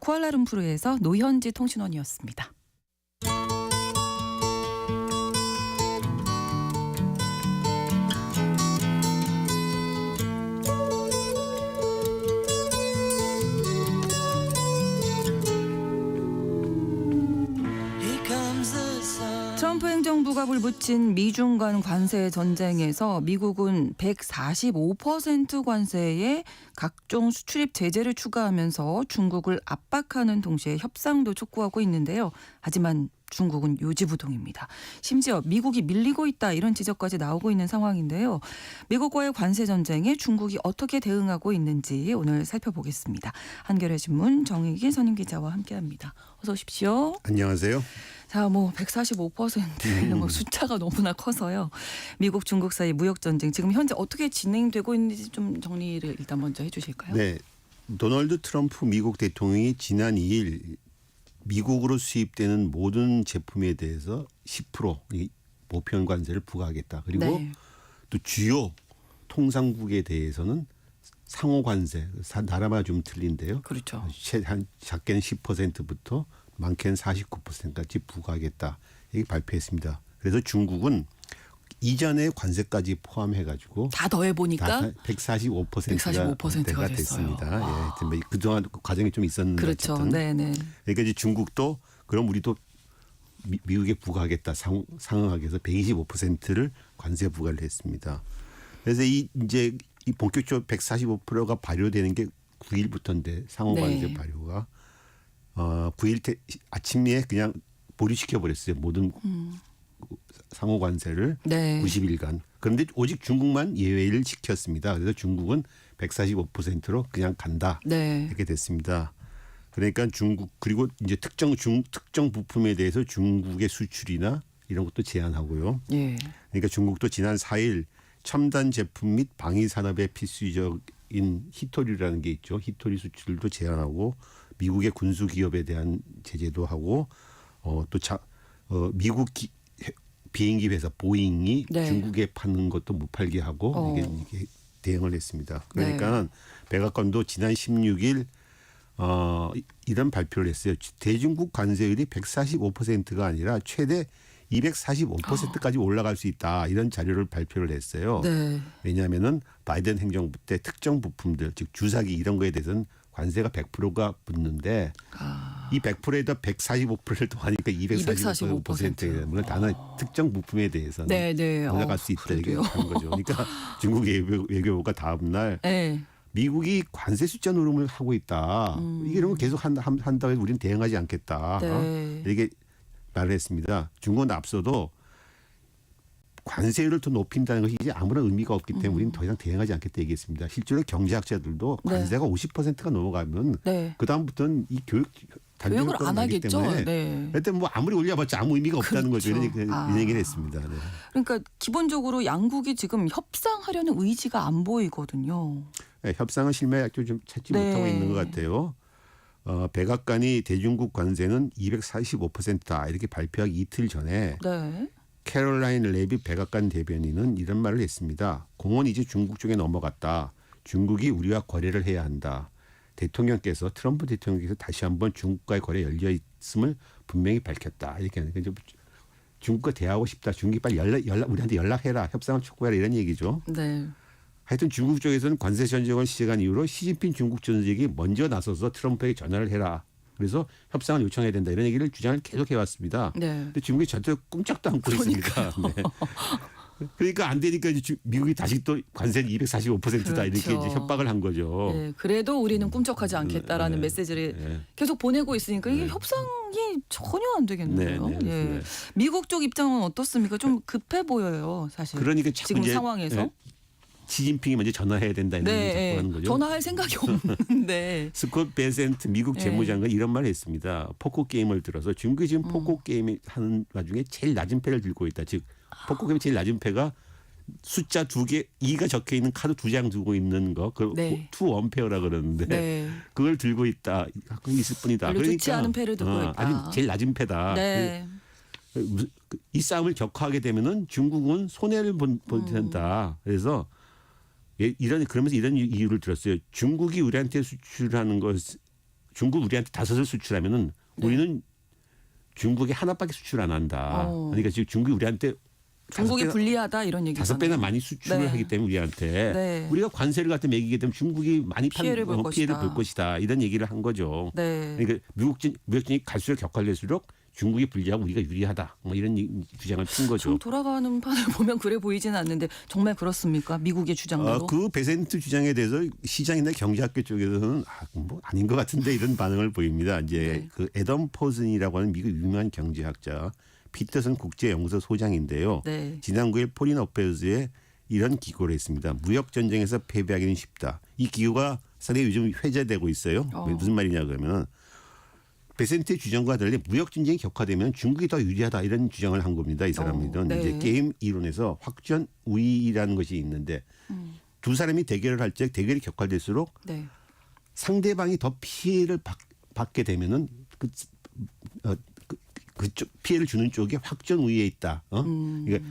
쿠알라룸푸르에서 노현지 통신원이었습니다. 트럼프 행정부가 불붙인 미중 간 관세 전쟁에서 미국은 145% 관세에 각종 수출입 제재를 추가하면서 중국을 압박하는 동시에 협상도 촉구하고 있는데요. 하지만 중국은 요지부동입니다. 심지어 미국이 밀리고 있다 이런 지적까지 나오고 있는 상황인데요. 미국과의 관세 전쟁에 중국이 어떻게 대응하고 있는지 오늘 살펴보겠습니다. 한겨레 신문 정익희 선임기자와 함께합니다. 어서 오십시오. 안녕하세요. 자, 145% 숫자가 너무나 커서요. 미국 중국 사이 무역 전쟁 지금 현재 어떻게 진행되고 있는지 좀 정리를 일단 먼저 해주실까요? 네, 도널드 트럼프 미국 대통령이 지난 2일 미국으로 수입되는 모든 제품에 대해서 10% 보편 관세를 부과하겠다. 그리고 네. 또 주요 통상국에 대해서는 상호 관세, 나라마다 좀 틀린데요. 그렇죠. 한 작게는 10%부터 많게는 49%까지 부과하겠다. 이렇게 발표했습니다. 그래서 중국은 이전의 관세까지 포함해가지고 다 더해보니까 145%가 됐습니다. 아. 예, 그동안 그 과정이 좀 있었는데. 그렇죠. 어쨌든. 네네. 그러니까 이제 중국도 그럼 우리도 미국에 부과하겠다 상응하기 위해서 125%를 관세 부과를 했습니다. 그래서 이제 이 본격적으로 145%가 발효되는 게 9일부터인데 상호 관세 네. 발효가 9일 아침에 그냥 보류시켜 버렸어요. 모든 상호 관세를 네. 90일간. 그런데 오직 중국만 예외를 시켰습니다. 그래서 중국은 145%로 그냥 간다. 네. 이렇게 됐습니다. 그러니까 중국 그리고 이제 특정 부품에 대해서 중국의 수출이나 이런 것도 제한하고요. 예. 그러니까 중국도 지난 4일 첨단 제품 및 방위 산업에 필수적인 히토리라는 게 있죠. 히토리 수출도 제한하고 미국의 군수 기업에 대한 제재도 하고 미국 비행기 회사 보잉이 네. 중국에 파는 것도 못 팔게 하고 이게 대응을 했습니다. 그러니까 네. 백악관도 지난 16일 이런 발표를 했어요. 대중국 관세율이 145%가 아니라 최대 245%까지 올라갈 수 있다. 이런 자료를 발표를 했어요. 네. 왜냐하면은 바이든 행정부 때 특정 부품들 즉 주사기 이런 거에 대해서는 관세가 100%가 붙는데 이 100%에다 145%를 더하니까 245%. 물론 단어 특정 부품에 대해서는 네. 올라갈 수 있다 이렇게 하는 거죠. 그러니까 중국 외교부가 다음 날 네. 미국이 관세 숫자 노름을 하고 있다. 이런 거 계속 한다고 해서 우리는 대응하지 않겠다. 네. 이렇게 말을 했습니다. 중국은 앞서도 관세율을 더 높인다는 것이 이제 아무런 의미가 없기 때문에 우리는 더 이상 대응하지 않겠다 얘기했습니다. 실제로 경제학자들도 관세가 50%가 넘어가면 네. 그다음부터는 이 교육을 안 하겠죠. 때문에 네. 일단 아무리 올려봤자 아무 의미가 없다는 거죠. 이런 얘기를 했습니다. 네. 그러니까 기본적으로 양국이 지금 협상하려는 의지가 안 보이거든요. 네, 협상은 실마리를 좀 찾지 못하고 있는 것 같아요. 백악관이 대중국 관세는 245%다 이렇게 발표하기 이틀 전에 네. 캐롤라인 레비 백악관 대변인은 이런 말을 했습니다. 공은 이제 중국 쪽에 넘어갔다. 중국이 우리와 거래를 해야 한다. 트럼프 대통령께서 다시 한번 중국과의 거래 열려 있음을 분명히 밝혔다. 이렇게 하니까 중국과 대화하고 싶다. 중국이 빨리 우리한테 연락해라. 협상을 촉구해라 이런 얘기죠. 네. 하여튼 중국 쪽에서는 관세 전쟁을 시작한 이후로 시진핑 중국 주석이 먼저 나서서 트럼프에게 전화를 해라. 그래서 협상을 요청해야 된다. 이런 얘기를 주장을 계속 해왔습니다. 네. 근데 중국이 절대 꼼짝도 않고 있으니까. 네. 그러니까 안 되니까 이제 미국이 다시 또 관세는 245%다 그렇죠. 이렇게 이제 협박을 한 거죠. 네. 그래도 우리는 꿈쩍하지 않겠다라는 메시지를 계속 보내고 있으니까 이게 협상이 전혀 안 되겠네요. 네. 예. 미국 쪽 입장은 어떻습니까? 좀 급해 보여요, 사실. 그러니까 지금 상황에서. 시진핑이 먼저 전화해야 된다 이런 얘기 자꾸 하는 거죠. 전화할 생각이 없는데. 스콧 베센트 미국 재무장관 이런 말을 했습니다. 포커 게임을 들어서 중국이 지금 포커 게임 하는 와중에 제일 낮은 패를 들고 있다. 즉 포커 게임 제일 낮은 패가 숫자 2개 2가 적혀 있는 카드 2장 두고 있는 거 그걸 투 원페어라 그러는데 그걸 들고 있다. 갖고 있을 뿐이다. 별로 좋지 않은 패를 들고 있다. 아니 제일 낮은 패다. 네. 이 싸움을 격화하게 되면은 중국은 손해를 본다. 그래서 그러면서 이런 이유를 들었어요. 중국이 우리한테 수출하는 것 중국 우리한테 5을 수출하면은 네. 우리는 중국에 하나밖에 수출 안 한다. 그러니까 지금 중국이 우리한테 중국이 불리하다 이런 얘기죠. 5배나 많이 수출을 네. 하기 때문에 우리한테 네. 우리가 관세를 갖다 매기게 되면 중국이 많이 피해를 볼 피해를 것이다. 볼 것이다. 이런 얘기를 한 거죠. 네. 그러니까 무역전이 갈수록 격화될수록 중국이 불리하고 우리가 유리하다. 뭐 이런 주장을 핀 거죠. 좀 돌아가는 판을 보면 그래 보이지는 않는데 정말 그렇습니까? 미국의 주장대로? 그 베센트 주장에 대해서 시장이나 경제학계 쪽에서는 뭐 아닌 것 같은데 이런 반응을 보입니다. 이제 네. 그 애덤 포슨이라고 하는 미국 유명한 경제학자 피터슨 국제연구소 소장인데요. 네. 지난 9일 포린 어페어즈에 이런 기고를 했습니다. 무역 전쟁에서 패배하기는 쉽다. 이 기고가 상당히 요즘 회자되고 있어요. 무슨 말이냐 그러면은 베센트의 주장과 달리 무역 전쟁이 격화되면 중국이 더 유리하다 이런 주장을 한 겁니다. 이 사람들은 네. 이제 게임 이론에서 확전 우위라는 것이 있는데 두 사람이 대결을 할 때 대결이 격화될수록 네. 상대방이 더 피해를 받게 되면은 그쪽 피해를 주는 쪽이 확전 우위에 있다. 그러니까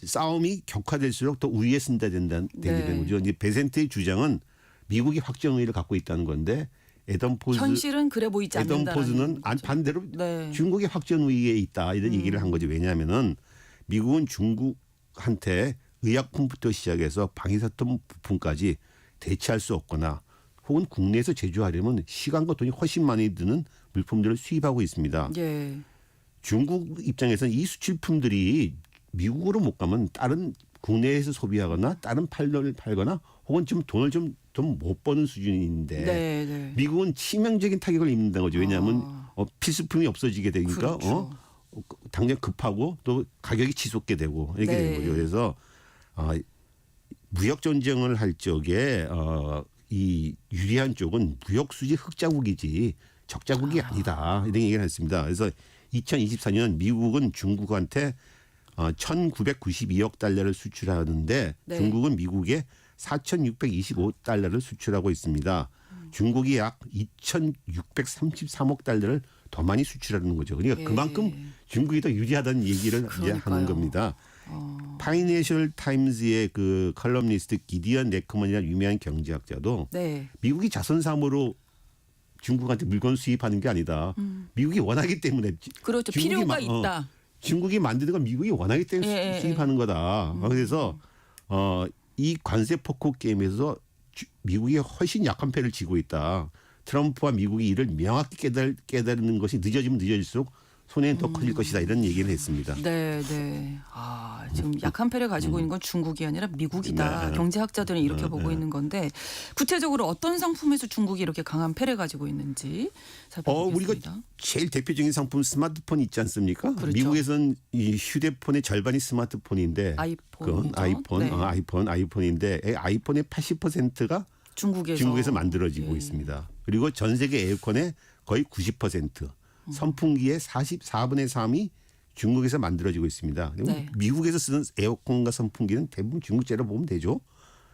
싸움이 격화될수록 더 우위에 쓴다 된다는 네. 거죠. 이제 베센트의 주장은 미국이 확전 우위를 갖고 있다는 건데 애덤 포즈 현실은 그래 보이지 애덤 않는다는 포즈는 거죠. 반대로 네. 중국이 확전 우위에 있다 이런 얘기를 한 거죠. 왜냐하면은 미국은 중국한테 의약품부터 시작해서 방위사통 부품까지 대체할 수 없거나 혹은 국내에서 제조하려면 시간과 돈이 훨씬 많이 드는 물품들을 수입하고 있습니다. 예. 중국 입장에서는 이 수출품들이 미국으로 못 가면 다른 국내에서 소비하거나 다른 팔러를 팔거나 혹은 좀 돈을 좀 못 버는 수준인데 네, 네. 미국은 치명적인 타격을 입는다는 거죠. 왜냐하면 필수품이 없어지게 되니까 그렇죠. 당장 급하고 또 가격이 치솟게 되고 이렇게 네. 되는 거죠. 그래서 무역 전쟁을 할 적에 이 유리한 쪽은 무역 수지 흑자국이지 적자국이 아니다 이런 얘기를 했습니다. 그래서 2024년 미국은 중국한테 1,992억 달러를 수출하는데 네. 중국은 미국에 4,625달러를 수출하고 있습니다. 중국이 약 2,633억 달러를 더 많이 수출하는 거죠. 그러니까 예. 그만큼 중국이 더 유리하다는 얘기를 이제 하는 겁니다. 파이낸셜 타임즈의 그 컬럼니스트 기디언 네커먼이라는 유명한 경제학자도 네. 미국이 자선사무로 중국한테 물건 수입하는 게 아니다. 미국이 원하기 때문에 그렇죠. 중국이 필요가 있다. 중국이 만드는 건 미국이 원하기 때문에 예, 수입하는 거다. 그래서 이 관세 포커 게임에서 미국이 훨씬 약한 패를 쥐고 있다. 트럼프와 미국이 이를 명확히 깨달는 것이 늦어지면 늦어질수록 손해는 더 커질 것이다. 이런 얘기를 했습니다. 네, 네. 지금 약한 패를 가지고 있는 건 중국이 아니라 미국이다. 네. 경제학자들은 이렇게 보고 있는 건데 구체적으로 어떤 상품에서 중국이 이렇게 강한 패를 가지고 있는지 살펴보겠습니다. 우리가 제일 대표적인 상품 스마트폰 있지 않습니까? 그렇죠. 미국에선 이 휴대폰의 절반이 스마트폰인데 아이폰이죠. 아이폰인데 아이폰의 80%가 중국에서 만들어지고 있습니다. 그리고 전 세계 에어컨의 거의 90%, 선풍기의 44분의 3이 중국에서 만들어지고 있습니다. 네. 미국에서 쓰는 에어컨과 선풍기는 대부분 중국제로 보면 되죠.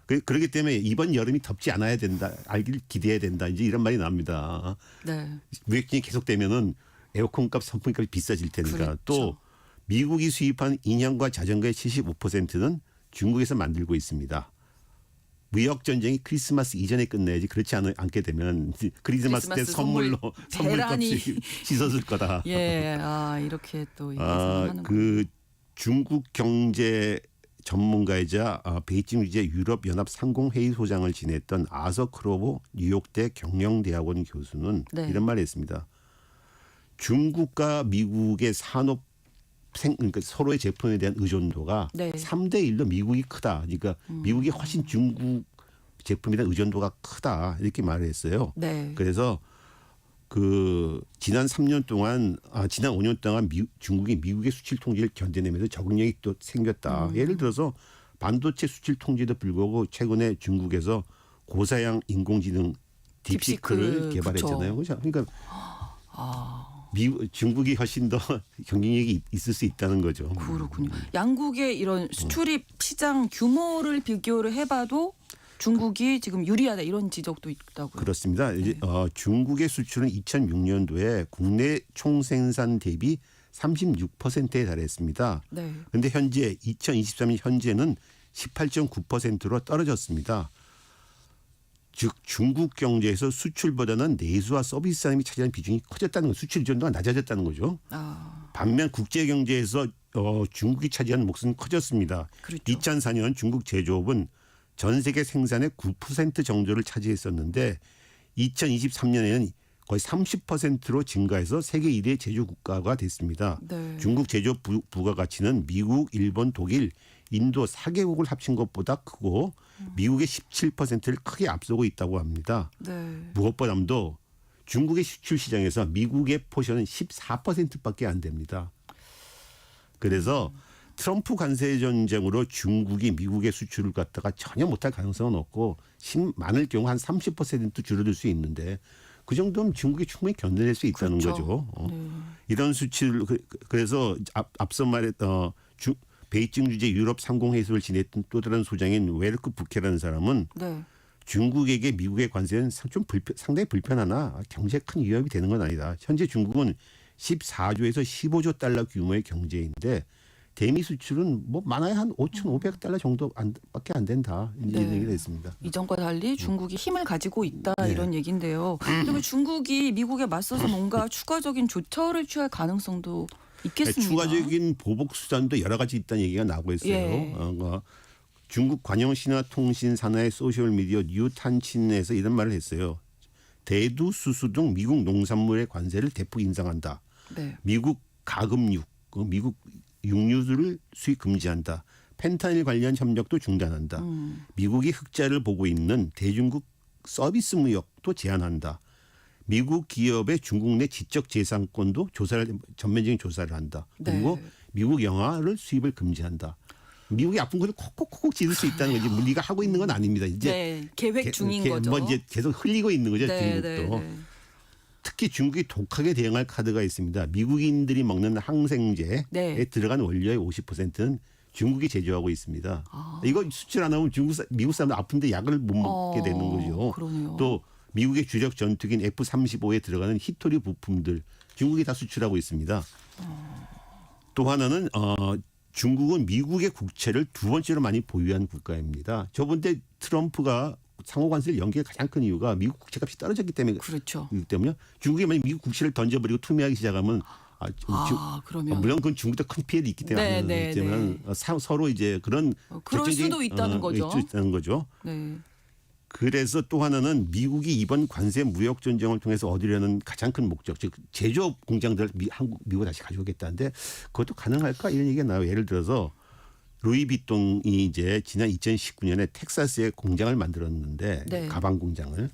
그렇기 때문에 이번 여름이 덥지 않아야 된다, 알길 기대해야 된다. 이제 이런 말이 나옵니다. 네. 무역전이 계속되면은 에어컨값, 선풍기값이 비싸질 테니까. 그렇죠. 또 미국이 수입한 인형과 자전거의 75%는 중국에서 만들고 있습니다. 무역 전쟁이 크리스마스 이전에 끝내야지 그렇지 않게 되면 크리스마스 때 선물로 선물값이 씻어질 거다. 예, 이렇게 또 예상하는 그 중국 경제 전문가이자 베이징 주재 유럽 연합 상공회의 소장을 지냈던 아서 크로보 뉴욕대 경영대학원 교수는 네. 이런 말을 했습니다. 중국과 미국의 산업 그러니까 서로의 제품에 대한 의존도가 네. 3대 1로 미국이 크다. 그러니까 미국이 훨씬 중국 제품에 대한 의존도가 크다. 이렇게 말을 했어요. 네. 그래서 지난 3년 동안 지난 5년 동안 중국이 미국의 수출 통제를 견뎌내면서 적응력이 또 생겼다. 예를 들어서 반도체 수출 통제도 불구하고 최근에 중국에서 고사양 인공지능 딥시크를 개발했잖아요. 그렇죠? 그러니까 중국이 훨씬 더 경쟁력이 있을 수 있다는 거죠. 그렇군요. 양국의 이런 수출입 시장 규모를 비교를 해봐도 중국이 지금 유리하다 이런 지적도 있다고요. 그렇습니다. 이제 중국의 수출은 2006년도에 국내 총생산 대비 36%에 달했습니다. 네. 그런데 현재 2023년 현재는 18.9%로 떨어졌습니다. 즉 중국 경제에서 수출보다는 내수와 서비스 산업이 차지하는 비중이 커졌다는 거, 수출 의존도가 낮아졌다는 거죠. 반면 국제 경제에서 중국이 차지하는 몫은 커졌습니다. 그렇죠. 2004년 중국 제조업은 전 세계 생산의 9% 정도를 차지했었는데 2023년에는 거의 30%로 증가해서 세계 1위 제조 국가가 됐습니다. 네. 중국 제조업 부가가치는 미국, 일본, 독일, 인도 4개국을 합친 것보다 크고 미국의 17%를 크게 앞서고 있다고 합니다. 네. 무엇보다도 중국의 수출 시장에서 미국의 포션은 14%밖에 안 됩니다. 그래서 트럼프 관세 전쟁으로 중국이 미국의 수출을 갖다가 전혀 못할 가능성은 없고 많을 경우 한 30% 줄어들 수 있는데 그 정도면 중국이 충분히 견뎌낼 수 있다는 그렇죠. 거죠. 네. 이런 수출 그래서 앞서 말했던 베이징 주재 유럽 상공회의소를 지냈던 또 다른 소장인 웨르크 부케라는 사람은 네. 중국에게 미국의 관세는 상당히 불편하나 경제에 큰 위협이 되는 건 아니다. 현재 중국은 14조에서 15조 달러 규모의 경제인데 대미 수출은 뭐 많아야 한 5,500달러 정도밖에 안 된다. 이런 네. 얘기가 있습니다. 이전과 달리 중국이 힘을 가지고 있다 네. 이런 얘기인데요. 그러면 중국이 미국에 맞서서 뭔가 추가적인 조처를 취할 가능성도 있겠습니다. 추가적인 보복 수단도 여러 가지 있다는 얘기가 나오고 있어요. 예. 중국 관영신화통신 산하의 소셜미디어 뉴탄친에서 이런 말을 했어요. 대두, 수수 등 미국 농산물의 관세를 대폭 인상한다. 네. 미국 가금육, 미국 육류를 수입 금지한다. 펜타닐 관련 협력도 중단한다. 미국이 흑자를 보고 있는 대중국 서비스 무역도 제한한다. 미국 기업의 중국 내 지적 재산권도 전면적인 조사를 한다. 그리고 네. 미국 영화를 수입을 금지한다. 미국이 아픈 것을 콕콕콕 찌를 수 있다는 거지. 우리가 하고 있는 건 아닙니다. 이제 네. 계획 중인 거죠. 뭐 이제 계속 흘리고 있는 거죠. 네, 중국도. 네, 네. 특히 중국이 독하게 대응할 카드가 있습니다. 미국인들이 먹는 항생제에 네. 들어간 원료의 50%는 중국이 제조하고 있습니다. 이거 수출 안 하면 미국 사람들 아픈데 약을 못 먹게 되는 거죠. 그러네요. 또 미국의 주력 전투기인 F-35에 들어가는 히토리 부품들 중국이 다 수출하고 있습니다. 또 하나는 중국은 미국의 국채를 두 번째로 많이 보유한 국가입니다. 저번 때 트럼프가 상호 관세를 연기의 가장 큰 이유가 미국 국채값이 떨어졌기 때문에 그렇죠. 그렇기 때문에 중국이 만약 미국 국채를 던져버리고 투매하기 시작하면 그러면 물론 그건 중국도 큰 피해를 있기 때문에 네, 하지만 서로 이제 그런 그럴 결정적인, 수도 있다는 거죠. 있다는 거죠. 네. 그래서 또 하나는 미국이 이번 관세 무역 전쟁을 통해서 얻으려는 가장 큰 목적, 즉 제조업 공장들 미국 다시 가져오겠다는데 그것도 가능할까 이런 얘기가 나와요. 예를 들어서 루이비통이 이제 지난 2019년에 텍사스에 공장을 만들었는데 네. 가방 공장을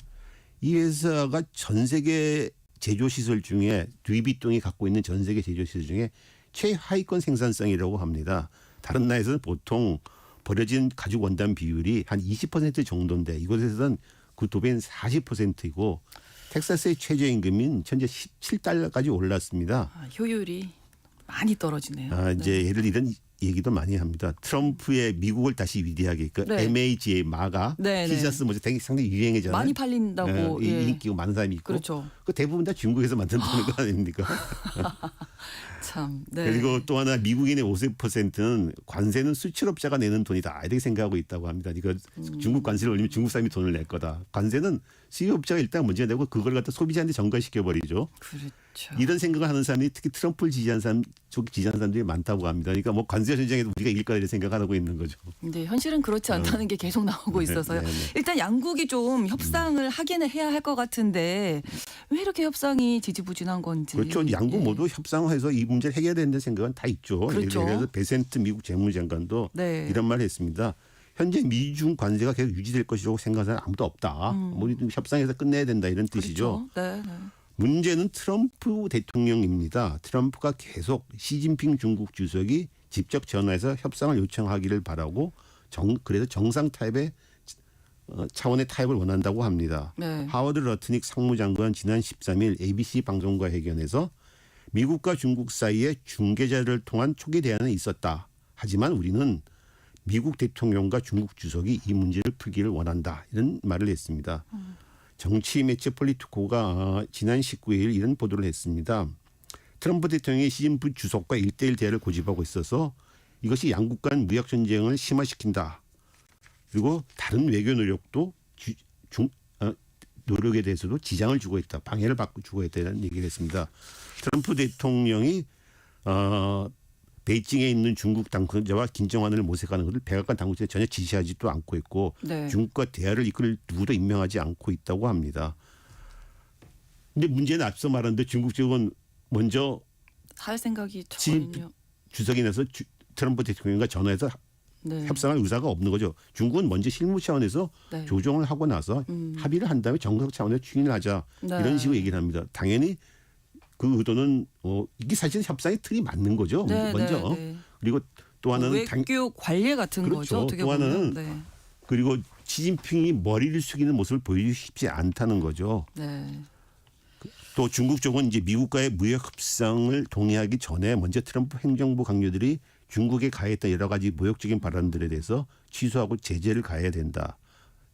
이 회사가 전 세계 제조 시설 중에 루이비통이 갖고 있는 전 세계 제조 시설 중에 최하위권 생산성이라고 합니다. 다른 나라에서는 보통 버려진 가죽 원단 비율이 한 20% 정도인데 이곳에서는 그 두 배인 40%이고 텍사스의 최저임금인 현재 17달러까지 올랐습니다. 효율이 많이 떨어지네요. 이제 예를 이런 얘기도 많이 합니다. 트럼프의 미국을 다시 위대하게 그 네. MAGA 마가 네, 티셔츠 뭐죠? 되게 상당히 유행이잖아요. 많이 팔린다고. 예. 인기가 많은 사람이 있고 그렇죠. 그 대부분 다 중국에서 만든다는 거 아닙니까? 참. 네. 그리고 또 하나 미국인의 50%는 관세는 수출업자가 내는 돈이다 이렇게 생각하고 있다고 합니다. 이거 중국 관세를 올리면 중국 사람이 돈을 낼 거다. 관세는 수입업자가 일단 문제가 되고 그걸 갖다 소비자한테 전가시켜 버리죠. 그렇죠. 이런 생각을 하는 사람이 특히 트럼프를 지지한 사람들이 많다고 합니다. 그러니까 뭐 관세 전쟁에도 우리가 이길 거다 이런 생각을 하고 있는 거죠. 근데 현실은 그렇지 않다는 게 계속 나오고 있어서요. 네. 일단 양국이 좀 협상을 하기는 해야 할 것 같은데 왜 이렇게 협상이 지지부진한 건지. 그렇죠. 양국 예. 모두 협상해서 이 문제를 해결해야 된다는 생각은 다 있죠. 그렇죠. 예를 들어서 베센트 미국 재무장관도 네. 이런 말을 했습니다. 현재 미중 관세가 계속 유지될 것이라고 생각하는 사람 아무도 없다. 뭐 협상해서 끝내야 된다 이런 뜻이죠. 그렇죠. 네, 네. 문제는 트럼프 대통령입니다. 트럼프가 계속 시진핑 중국 주석이 직접 전화해서 협상을 요청하기를 바라고 그래서 정상 타협의 차원의 타협을 원한다고 합니다. 네. 하워드 러트닉 상무장관 지난 13일 ABC 방송과 회견에서 미국과 중국 사이에 중개자를 통한 초기 대화는 있었다. 하지만 우리는 미국 대통령과 중국 주석이 이 문제를 풀기를 원한다. 이런 말을 했습니다. 정치 매체 폴리티코가 지난 19일 이런 보도를 했습니다. 트럼프 대통령이 시진핑 주석과 1대1 대화를 고집하고 있어서 이것이 양국 간 무역 전쟁을 심화시킨다. 그리고 다른 외교 노력도 노력에 대해서도 지장을 주고 있다, 방해를 받고 주고 있다는 얘기를 했습니다. 트럼프 대통령이 베이징에 있는 중국 당선자와 김정은을 모색하는 것을 백악관 당국자에 전혀 지시하지도 않고 있고 네. 중국과 대화를 이끌 누구도 임명하지 않고 있다고 합니다. 근데 문제는 앞서 말한데 중국 쪽은 먼저 할 생각이 지- 전혀. 주석이 나서 트럼프 대통령과 전화해서 네. 협상할 의사가 없는 거죠. 중국은 먼저 실무 차원에서 네. 조정을 하고 나서 합의를 한 다음에 정석 차원에서 추진을 하자 네. 이런 식으로 얘기를 합니다. 당연히 그 의도는 이게 사실은 협상의 틀이 맞는 거죠. 네, 먼저. 네, 네. 그리고 또 하나는 외교 관례 같은 그렇죠. 거죠. 어떻게 또 보면. 하나는 네. 그리고 시진핑이 머리를 숙이는 모습을 보여주고 싶지 않다는 거죠. 네. 또 중국 쪽은 이제 미국과의 무역 협상을 동의하기 전에 먼저 트럼프 행정부 강요들이 중국에 가했던 여러 가지 모욕적인 발언들에 대해서 취소하고 제재를 가해야 된다.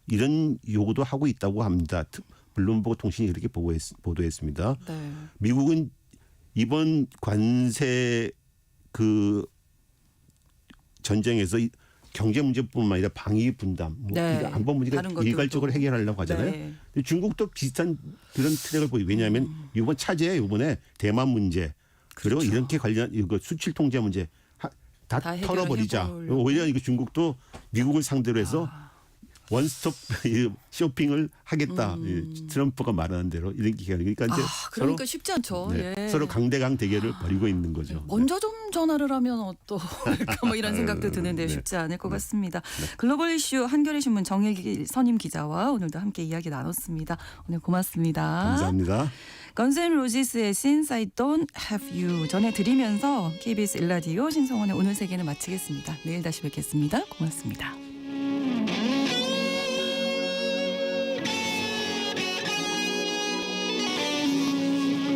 이런 요구도 하고 있다고 합니다. 블룸버그 통신이 이렇게 보도했습니다. 네. 미국은 이번 관세 그 전쟁에서 경제 문제뿐만 아니라 방위 분담, 네. 안보 문제가 다른 것들도. 일괄적으로 해결하려고 하잖아요. 네. 근데 중국도 비슷한 그런 트랙을 보이. 왜냐하면 이번 차제에 이번에 대만 문제 그리고 그렇죠. 이렇게 관련 이거 수출 통제 문제 다 다 털어버리자. 해결해보려고. 오히려 이거 중국도 미국을 상대로 해서 원스톱 쇼핑을 하겠다. 트럼프가 말하는 대로 이런 기간. 그러니까 이제 그러니까 쉽지 않죠. 네, 예. 서로 강대강 대결을 벌이고 있는 거죠. 먼저 좀 전화를 하면 또 뭐 이런 생각도 드는데 네. 쉽지 않을 것 같습니다. 글로벌 이슈 한겨레 신문 정일 선임 기자와 오늘도 함께 이야기 나눴습니다. 오늘 고맙습니다. 감사합니다. 건센로지스의 Since I Don't Have You 전해드리면서 KBS 일라디오 신성원의 오늘 세계는 마치겠습니다. 내일 다시 뵙겠습니다. 고맙습니다.